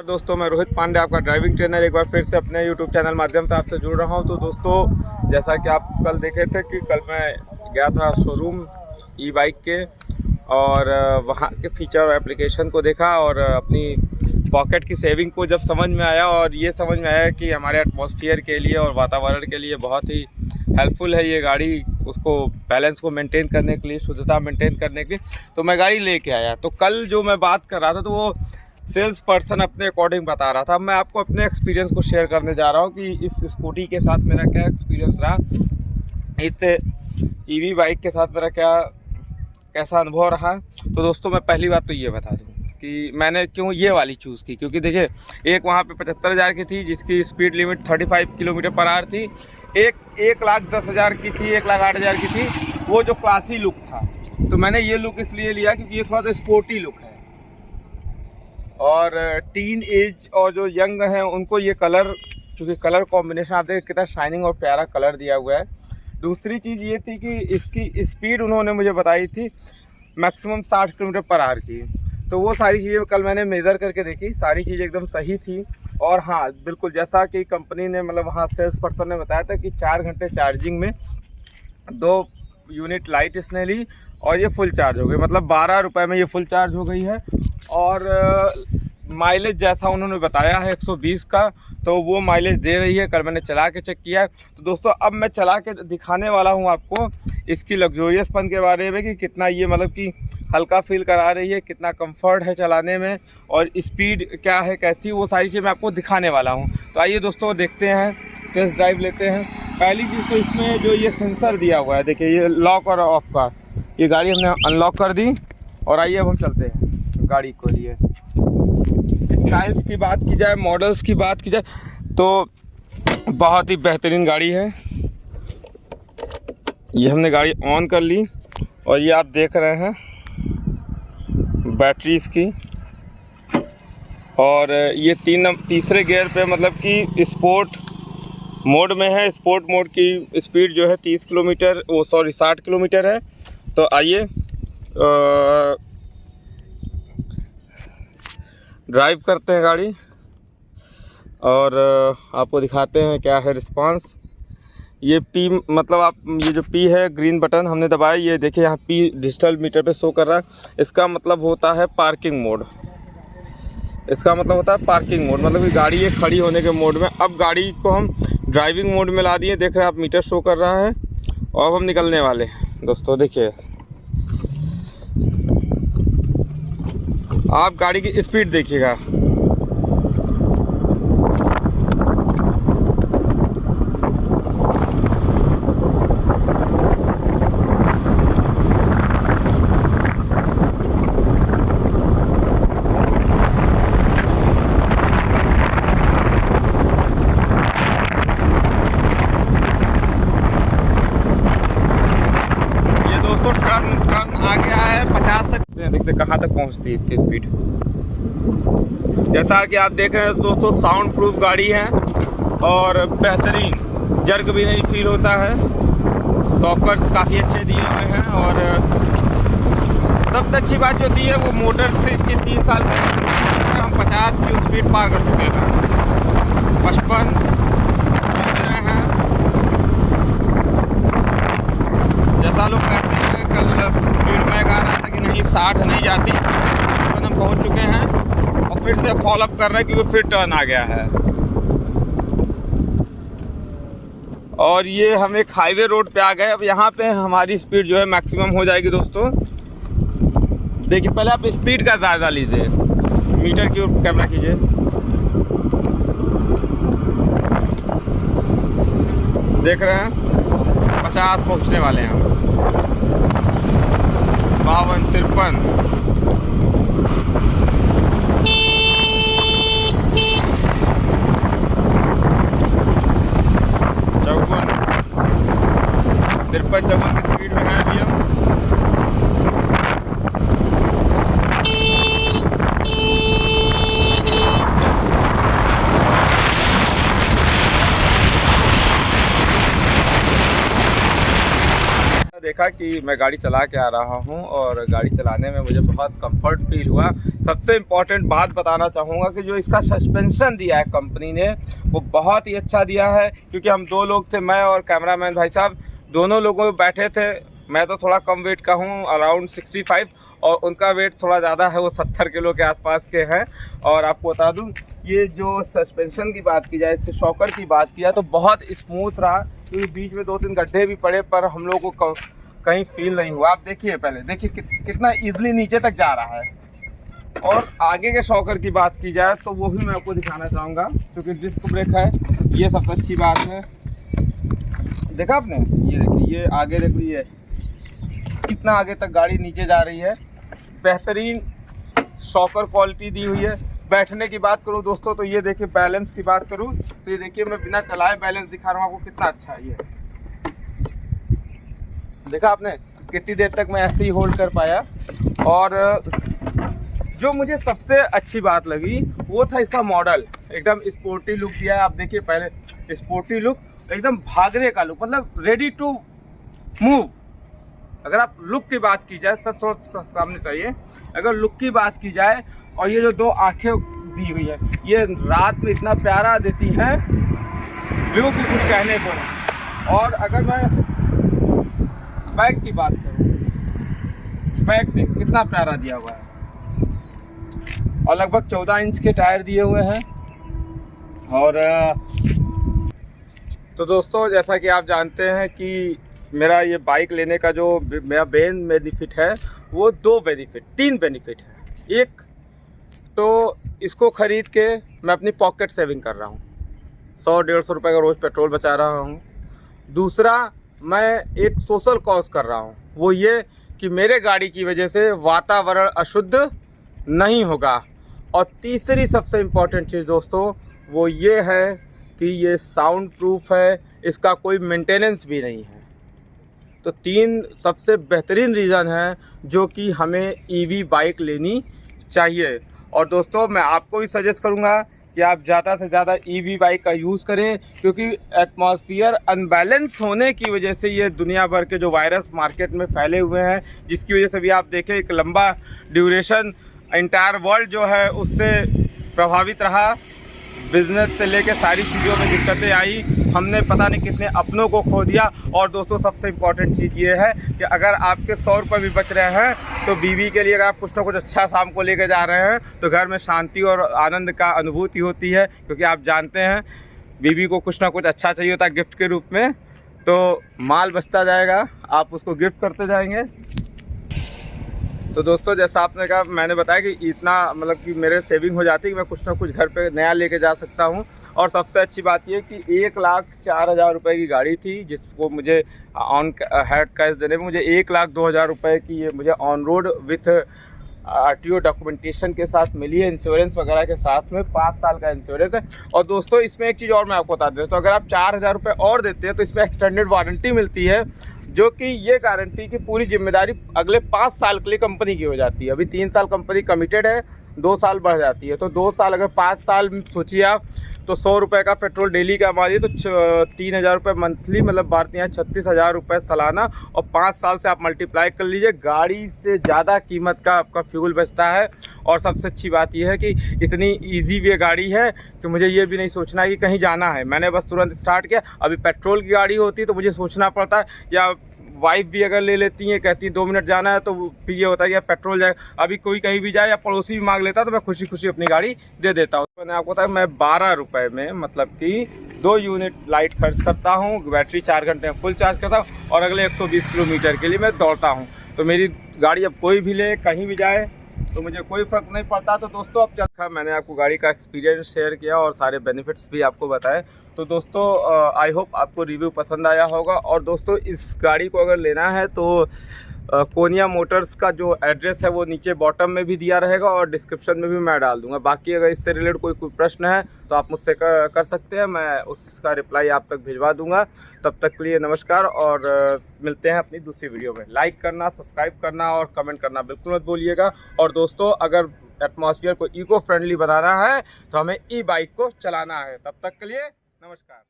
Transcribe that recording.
दोस्तों, मैं रोहित पांडे आपका ड्राइविंग ट्रेनर एक बार फिर से अपने YouTube चैनल माध्यम से आपसे जुड़ रहा हूं। तो दोस्तों, जैसा कि आप कल देखे थे कि कल मैं गया था शोरूम ई बाइक के और वहां के फीचर और एप्लीकेशन को देखा और अपनी पॉकेट की सेविंग को जब समझ में आया और ये समझ में आया कि हमारे एटमॉस्फेयर के लिए और वातावरण के लिए बहुत ही हेल्पफुल है ये गाड़ी, उसको बैलेंस को मेंटेन करने के लिए, शुद्धता मेंटेन करने के लिए, तो मैं गाड़ी लेके आया। तो कल जो मैं बात कर रहा था तो वो सेल्स पर्सन अपने अकॉर्डिंग बता रहा था। मैं आपको अपने एक्सपीरियंस को शेयर करने जा रहा हूँ कि इस स्कूटी के साथ मेरा क्या एक्सपीरियंस रहा, इस ईवी बाइक के साथ मेरा कैसा अनुभव रहा। तो दोस्तों, मैं पहली बात तो ये बता दूँ कि मैंने क्यों ये वाली चूज़ की, क्योंकि देखिए एक वहाँ पे 75,000 की थी जिसकी speed limit 35 kilometre per hour थी, एक 1,10,000 की थी, 1,08,000 की थी, वो जो क्लासी लुक था। तो मैंने ये लुक इसलिए लिया क्योंकि ये थोड़ा सा स्पोर्टी लुक है और टीन एज और जो यंग हैं उनको ये कलर, क्योंकि कलर कॉम्बिनेशन आप देखें कितना शाइनिंग और प्यारा कलर दिया हुआ है। दूसरी चीज़ ये थी कि इसकी स्पीड उन्होंने मुझे बताई थी मैक्सिमम 60 किलोमीटर पर आवर की। तो वो सारी चीज़ें कल मैंने मेज़र करके देखी, सारी चीज़ें एकदम सही थी। और हाँ, बिल्कुल जैसा कि कंपनी ने, मतलब वहाँ सेल्स पर्सन ने बताया था कि 4 घंटे चार्जिंग में 2 यूनिट लाइट इसने ली और ये फुल चार्ज हो गई, मतलब 12 रुपये में ये फुल चार्ज हो गई है। और माइलेज जैसा उन्होंने बताया है 120 का, तो वो माइलेज दे रही है। कल मैंने चला के चेक किया है। तो दोस्तों, अब मैं चला के दिखाने वाला हूँ आपको इसकी लग्जोरियसपन के बारे में कि कितना ये मतलब कि हल्का फील करा रही है, कितना कंफर्ट है चलाने में और स्पीड क्या है, कैसी, वो सारी चीज़ मैं आपको दिखाने वाला हूँ। तो आइए दोस्तों, देखते हैं, टेस्ट ड्राइव लेते हैं। पहली चीज़ तो इसमें जो ये सेंसर दिया हुआ है, देखिए ये लॉक और ऑफ का, ये गाड़ी हमने अनलॉक कर दी और आइए अब हम चलते हैं गाड़ी को लिए। स्टाइल्स की बात की जाए, मॉडल्स की बात की जाए तो बहुत ही बेहतरीन गाड़ी है। ये हमने गाड़ी ऑन कर ली और ये आप देख रहे हैं बैटरीज की, और ये तीसरे गियर पे, मतलब कि स्पोर्ट मोड में है। स्पोर्ट मोड की स्पीड जो है 30 किलोमीटर, 60 किलोमीटर है। तो आइए ड्राइव करते हैं गाड़ी और आपको दिखाते हैं क्या है रिस्पांस। ये पी, मतलब आप ये जो पी है ग्रीन बटन हमने दबाया, ये देखिए यहाँ पी डिजिटल मीटर पे शो कर रहा है। इसका मतलब होता है पार्किंग मोड, इसका मतलब होता है पार्किंग मोड, मतलब कि गाड़ी ये खड़ी होने के मोड में। अब गाड़ी को हम ड्राइविंग मोड में ला दिए, देख रहे हैं आप मीटर शो कर रहा है और अब हम निकलने वाले हैं। दोस्तों देखिए, आप गाड़ी की स्पीड देखिएगा, टर्न आ गया है 50 तक। देखते कहाँ तक पहुँचती है इसकी स्पीड। जैसा कि आप देख रहे हैं दोस्तों, साउंड प्रूफ गाड़ी है और बेहतरीन, जर्क भी नहीं फील होता है। सॉकर्स काफ़ी अच्छे दिए हुए हैं और सबसे अच्छी बात जो दी है वो मोटर से के 3 साल में हम 50 की स्पीड पार कर चुके हैं, 55 पहुँच रहे हैं। जैसा लोग कहते हैं कल फीडबैक आ रहा था कि नहीं 60 नहीं जाती, हम पहुंच चुके हैं और फिर से फॉलोअप कर रहे हैं क्योंकि फिर टर्न आ गया है। और ये हम एक हाईवे रोड पे आ गए। अब यहाँ पे हमारी स्पीड जो है मैक्सिमम हो जाएगी। दोस्तों देखिए, पहले आप स्पीड का जायज़ा लीजिए, मीटर की ओर कैमरा कीजिए, देख रहे हैं 50 पहुँचने वाले हैं हम। 52, 53, 54 की स्पीड में है अभी हम। देखा कि मैं गाड़ी चला के आ रहा हूं और गाड़ी चलाने में मुझे बहुत कंफर्ट फील हुआ। सबसे इम्पोर्टेंट बात बताना चाहूँगा कि जो इसका सस्पेंशन दिया है कंपनी ने वो बहुत ही अच्छा दिया है, क्योंकि हम 2 लोग थे, मैं और कैमरामैन भाई साहब, दोनों लोगों बैठे थे। मैं तो थोड़ा कम वेट का हूँ, अराउंड 65, और उनका वेट थोड़ा ज़्यादा है, वो 70 किलो के आसपास के हैं। और आपको बता दूं, ये जो सस्पेंशन की बात की जाए, इसके शॉकर की बात की जाए तो बहुत स्मूथ रहा, क्योंकि बीच में 2-3 गड्ढे भी पड़े पर हम लोगों को कहीं फील नहीं हुआ। आप देखिए, पहले देखिए कितना ईजिली नीचे तक जा रहा है। और आगे के शॉकर की बात की जाए तो वो भी मैं आपको दिखाना चाहूँगा, क्योंकि डिस्क ब्रेक है, ये सबसे अच्छी बात है। देखा आपने, ये देखिए, ये आगे देखिए, ये कितना आगे तक गाड़ी नीचे जा रही है। बेहतरीन शॉकर क्वालिटी दी हुई है। बैठने की बात करूं दोस्तों तो ये देखिए, बैलेंस की बात करूं तो ये देखिए, मैं बिना चलाए बैलेंस दिखा रहा हूं आपको, कितना अच्छा है। ये देखा आपने कितनी देर तक मैं ऐसे ही होल्ड कर पाया। और जो मुझे सबसे अच्छी बात लगी वो था इसका मॉडल, एकदम स्पोर्टी लुक दिया है। आप देखिए, पहले स्पोर्टी लुक, एकदम भागने का लुक, मतलब रेडी टू मूव। अगर आप लुक की बात की जाए, सच सामने चाहिए, अगर लुक की बात की जाए, और ये जो 2 आँखें दी हुई है, ये रात में इतना प्यारा देती हैं व्यू की कुछ कहने को नहीं। और अगर मैं बैक की बात करूँ, बैक देख कितना प्यारा दिया हुआ है, और लगभग 14 इंच के टायर दिए हुए हैं। और तो दोस्तों, जैसा कि आप जानते हैं कि मेरा ये बाइक लेने का जो मेरा मेन बेनिफिट है, वो 3 बेनिफिट है। एक तो इसको ख़रीद के मैं अपनी पॉकेट सेविंग कर रहा हूँ, 100-150 रुपये का रोज़ पेट्रोल बचा रहा हूँ। दूसरा, मैं एक सोशल कॉज कर रहा हूँ, वो ये कि मेरे गाड़ी की वजह से वातावरण अशुद्ध नहीं होगा। और तीसरी सबसे इम्पॉर्टेंट चीज़ दोस्तों वो ये है कि ये साउंड प्रूफ है, इसका कोई मेंटेनेंस भी नहीं है। तो 3 सबसे बेहतरीन रीज़न है जो कि हमें ईवी बाइक लेनी चाहिए। और दोस्तों, मैं आपको भी सजेस्ट करूंगा कि आप ज़्यादा से ज़्यादा ईवी बाइक का यूज़ करें, क्योंकि एटमॉस्फेयर अनबैलेंस होने की वजह से ये दुनिया भर के जो वायरस मार्केट में फैले हुए हैं, जिसकी वजह से भी आप देखें एक लंबा ड्यूरेशन इंटायर वर्ल्ड जो है उससे प्रभावित रहा। बिज़नेस से लेके सारी चीज़ों में दिक्कतें आई, हमने पता नहीं कितने अपनों को खो दिया। और दोस्तों, सबसे इम्पॉर्टेंट चीज़ ये है कि अगर आपके 100 रुपये भी बच रहे हैं तो बीवी के लिए अगर आप कुछ ना कुछ अच्छा शाम को लेके जा रहे हैं तो घर में शांति और आनंद का अनुभूति होती है, क्योंकि आप जानते हैं बीवी को कुछ ना कुछ अच्छा चाहिए होता है गिफ्ट के रूप में। तो माल बचता जाएगा, आप उसको गिफ्ट करते जाएंगे। तो दोस्तों, जैसा आपने कहा, मैंने बताया कि इतना मतलब कि मेरे सेविंग हो जाती है कि मैं कुछ ना कुछ घर पे नया लेके जा सकता हूं। और सबसे अच्छी बात ये कि 1,04,000 रुपये की गाड़ी थी, जिसको मुझे ऑन हैड कैश देने में मुझे 1,02,000 रुपये की ये मुझे on road with RTO documentation के साथ मिली है, इंश्योरेंस वगैरह के साथ में 5 साल का इंश्योरेंस है। और दोस्तों, इसमें एक चीज़ और मैं आपको बता देता हूँ, तो अगर आप 4,000 रुपये और देते हैं तो इसमें एक्सटेंडेड वारंटी मिलती है, जो कि ये गारंटी की पूरी जिम्मेदारी अगले 5 साल के लिए कंपनी की हो जाती है। अभी 3 साल कंपनी कमिटेड है, 2 साल बढ़ जाती है। तो 2 साल, अगर 5 साल सोचिए आप, तो 100 रुपये का पेट्रोल डेली का मारिए तो 3,000 रुपये मंथली, मतलब 36,000 रुपये सालाना। और 5 साल से आप मल्टीप्लाई कर लीजिए, गाड़ी से ज़्यादा कीमत का आपका फ्यूल बचता है। और सबसे अच्छी बात यह है कि इतनी ईजी वे गाड़ी है कि मुझे ये भी नहीं सोचना है कि कहीं जाना है, मैंने बस तुरंत स्टार्ट किया। अभी पेट्रोल की गाड़ी होती तो मुझे सोचना पड़ता है, या वाइफ भी अगर ले लेती हैं, कहती 2 मिनट जाना है, तो फिर ये होता है कि पेट्रोल जाए। अभी कोई कहीं भी जाए या पड़ोसी भी मांग लेता तो मैं खुशी खुशी अपनी गाड़ी दे देता हूँ। मैंने आपको बताया, मैं 12 रुपये में मतलब कि 2 यूनिट लाइट खर्च करता हूँ, बैटरी 4 घंटे में फुल चार्ज करता हूँ, और अगले 120 किलोमीटर के लिए मैं दौड़ता हूँ। तो मेरी गाड़ी अब कोई भी ले, कहीं भी जाए, तो मुझे कोई फ़र्क नहीं पड़ता। तो दोस्तों, अब क्या मैंने आपको गाड़ी का एक्सपीरियंस शेयर किया और सारे बेनिफिट्स भी आपको बताए। तो दोस्तों, आई होप आपको रिव्यू पसंद आया होगा। और दोस्तों, इस गाड़ी को अगर लेना है तो कोनिया मोटर्स का जो एड्रेस है वो नीचे बॉटम में भी दिया रहेगा, और डिस्क्रिप्शन में भी मैं डाल दूंगा। बाकी अगर इससे रिलेटेड कोई प्रश्न है तो आप मुझसे कर सकते हैं, मैं उसका रिप्लाई आप तक भिजवा दूंगा। तब तक के लिए नमस्कार, और मिलते हैं अपनी दूसरी वीडियो में। लाइक करना, सब्सक्राइब करना और कमेंट करना बिल्कुल मत भूलिएगा। और दोस्तों, अगर एटमॉस्फेयर को इको फ्रेंडली बनाना है तो हमें ई बाइक को चलाना है। तब तक के लिए नमस्कार।